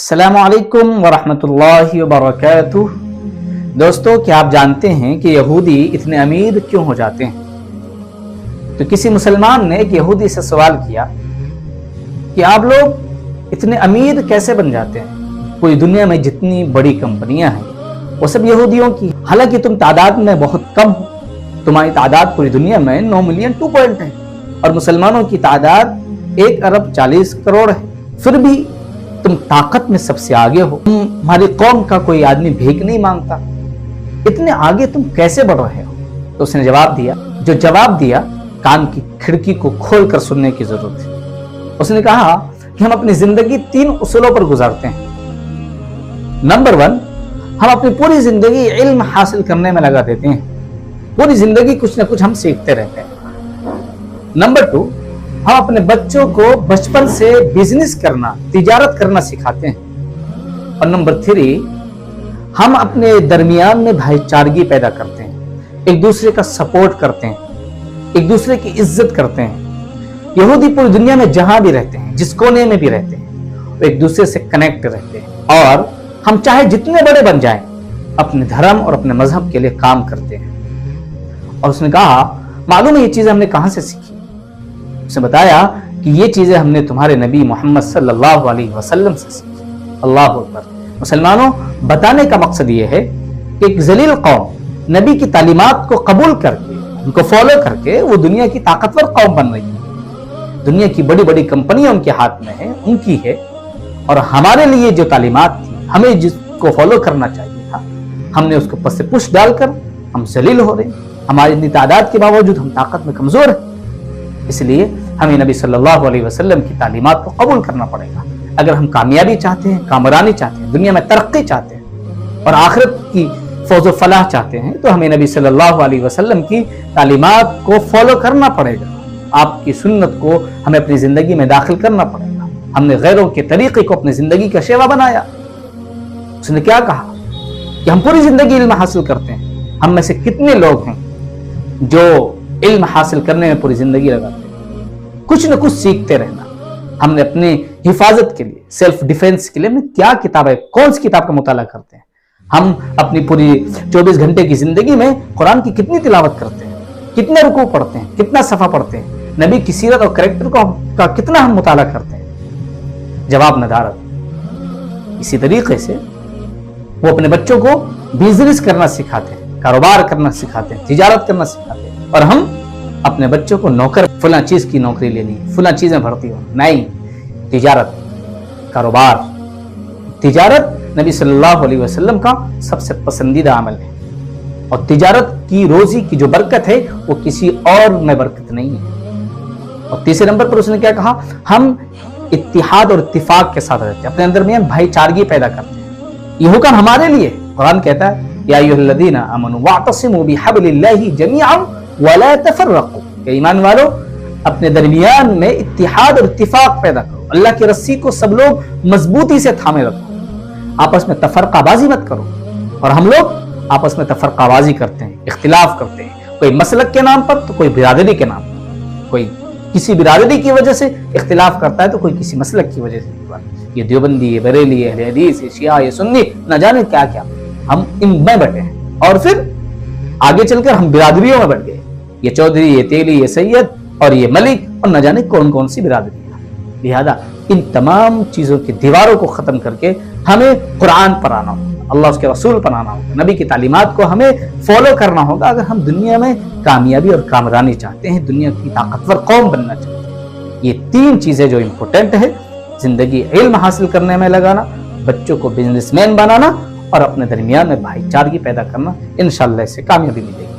السلام علیکم ورحمۃ اللہ وبرکاتہ۔ دوستو، کیا آپ جانتے ہیں کہ یہودی اتنے امیر کیوں ہو جاتے ہیں؟ تو کسی مسلمان نے ایک یہودی سے سوال کیا کہ آپ لوگ اتنے امیر کیسے بن جاتے ہیں؟ پوری دنیا میں جتنی بڑی کمپنیاں ہیں وہ سب یہودیوں کی، حالانکہ تم تعداد میں بہت کم ہو، تمہاری تعداد پوری دنیا میں 9 ملین 2 پوائنٹ ہے اور مسلمانوں کی تعداد 1 ارب 40 کروڑ ہے، پھر بھی تم طاقت میں سب سے آگے ہو، ہماری قوم کا کوئی آدمی بھیک نہیں مانگتا، اتنے آگے تم کیسے بڑھ رہے ہو؟ تو اس نے جواب دیا کان کی کھڑکی کو کھول کر سننے کی ضرورت ہے۔ اس نے کہا کہ ہم اپنی زندگی 3 اصولوں پر گزارتے ہیں۔ نمبر 1، ہم اپنی پوری زندگی علم حاصل کرنے میں لگا دیتے ہیں، پوری زندگی کچھ نہ کچھ ہم سیکھتے رہتے ہیں۔ نمبر 2، ہم اپنے بچوں کو بچپن سے بزنس کرنا، تجارت کرنا سکھاتے ہیں۔ اور نمبر 3، ہم اپنے درمیان میں بھائی چارگی پیدا کرتے ہیں، ایک دوسرے کا سپورٹ کرتے ہیں، ایک دوسرے کی عزت کرتے ہیں۔ یہودی پوری دنیا میں جہاں بھی رہتے ہیں، جس کونے میں بھی رہتے ہیں، وہ ایک دوسرے سے کنیکٹ رہتے ہیں، اور ہم چاہے جتنے بڑے بن جائیں اپنے دھرم اور اپنے مذہب کے لیے کام کرتے ہیں۔ اور اس نے کہا معلوم ہے یہ چیزیں ہم نے کہاں سے سیکھی؟ اس نے بتایا کہ یہ چیزیں ہم نے تمہارے نبی محمد صلی اللہ علیہ وسلم سے سیکھی۔ اللہ اکبر۔ مسلمانوں، بتانے کا مقصد یہ ہے کہ ایک ذلیل قوم نبی کی تعلیمات کو قبول کر کے، ان کو فالو کر کے، وہ دنیا کی طاقتور قوم بن رہی ہے۔ دنیا کی بڑی بڑی کمپنیاں ان کے ہاتھ میں ہیں، ان کی ہے، اور ہمارے لیے جو تعلیمات تھی، ہمیں جس کو فالو کرنا چاہیے تھا، ہم نے اس کو پس سے پش ڈال کر ہم ذلیل ہو رہے ہیں۔ ہماری اتنی تعداد کے باوجود ہم طاقت میں کمزور ہیں، اس لیے ہمیں نبی صلی اللہ علیہ وسلم کی تعلیمات کو قبول کرنا پڑے گا۔ اگر ہم کامیابی چاہتے ہیں، کامرانی چاہتے ہیں، دنیا میں ترقی چاہتے ہیں اور آخرت کی فوز و فلاح چاہتے ہیں، تو ہمیں نبی صلی اللہ علیہ وسلم کی تعلیمات کو فالو کرنا پڑے گا۔ آپ کی سنت کو ہمیں اپنی زندگی میں داخل کرنا پڑے گا۔ ہم نے غیروں کے طریقے کو اپنی زندگی کا شیوا بنایا۔ اس نے کیا کہا کہ ہم پوری زندگی علم حاصل کرتے ہیں۔ ہم میں سے کتنے لوگ ہیں جو علم حاصل کرنے میں پوری زندگی لگاتے ہیں؟ کچھ نہ کچھ سیکھتے رہنا۔ ہم نے اپنے حفاظت کے لیے، سیلف ڈیفینس کے لیے ہم نے کیا کتابیں، کون سی کتاب کا مطالعہ کرتے ہیں؟ ہم اپنی پوری 24 گھنٹے کی زندگی میں قرآن کی کتنی تلاوت کرتے ہیں، کتنے رکوع پڑھتے ہیں، کتنا صفحہ پڑھتے ہیں، نبی کی سیرت اور کریکٹر کا کتنا ہم مطالعہ کرتے ہیں؟ جواب ندارت۔ اسی طریقے سے وہ اپنے بچوں کو بزنس کرنا سکھاتے ہیں، کاروبار کرنا سکھاتے ہیں، تجارت کرنا سکھاتے ہیں، اور ہم اپنے بچوں کو نوکر، فلاں چیز کی نوکری لینی، فلاں چیز میں بھرتی ہوں، نہیں۔ تجارت، کاروبار، تجارت نبی صلی اللہ علیہ وسلم کا سب سے پسندیدہ عمل ہے، اور تجارت کی روزی کی جو برکت ہے وہ کسی اور میں برکت نہیں ہے۔ اور تیسرے نمبر پر اس نے کیا کہا؟ ہم اتحاد اور اتفاق کے ساتھ رہتے ہیں، اپنے اندر میں بھائی چارگی پیدا کرتے ہیں۔ یہ حکم ہمارے لیے، قرآن کہتا ہے یا ایھا الذین آمنوا واعتصموا بحبل اللہ جميعا ولا تفرقوا، کہ ایمان والو اپنے درمیان میں اتحاد اور اتفاق پیدا کرو، اللہ کی رسی کو سب لوگ مضبوطی سے تھامے رکھو، آپس میں تفرقہ بازی مت کرو۔ اور ہم لوگ آپس میں تفرقہ بازی کرتے ہیں، اختلاف کرتے ہیں، کوئی مسلک کے نام پر تو کوئی برادری کے نام پر، کوئی کسی برادری کی وجہ سے اختلاف کرتا ہے تو کوئی کسی مسلک کی وجہ سے۔ یہ دیوبندی، یہ بریلی، اہل حدیث، یہ شیعہ، یہ سنی، نہ جانے کیا کیا، ہم ان میں بٹے ہیں، اور پھر آگے چل کر ہم برادریوں میں بٹ گئے، یہ چودھری، یہ تیلی، یہ سید، اور یہ ملک، اور نہ جانے کون کون سی برادری ہے۔ لہذا ان تمام چیزوں کی دیواروں کو ختم کر کے ہمیں قرآن پر آنا ہوگا، اللہ اس کے رسول پر آنا ہوگا، نبی کی تعلیمات کو ہمیں فالو کرنا ہوگا، اگر ہم دنیا میں کامیابی اور کامرانی چاہتے ہیں، دنیا کی طاقتور قوم بننا چاہتے ہیں۔ یہ 3 چیزیں جو امپورٹنٹ ہے، زندگی علم حاصل کرنے میں لگانا، بچوں کو بزنس مین بنانا، اور اپنے درمیان میں بھائی چارگی پیدا کرنا، انشاءاللہ اس سے کامیابی ملے گی۔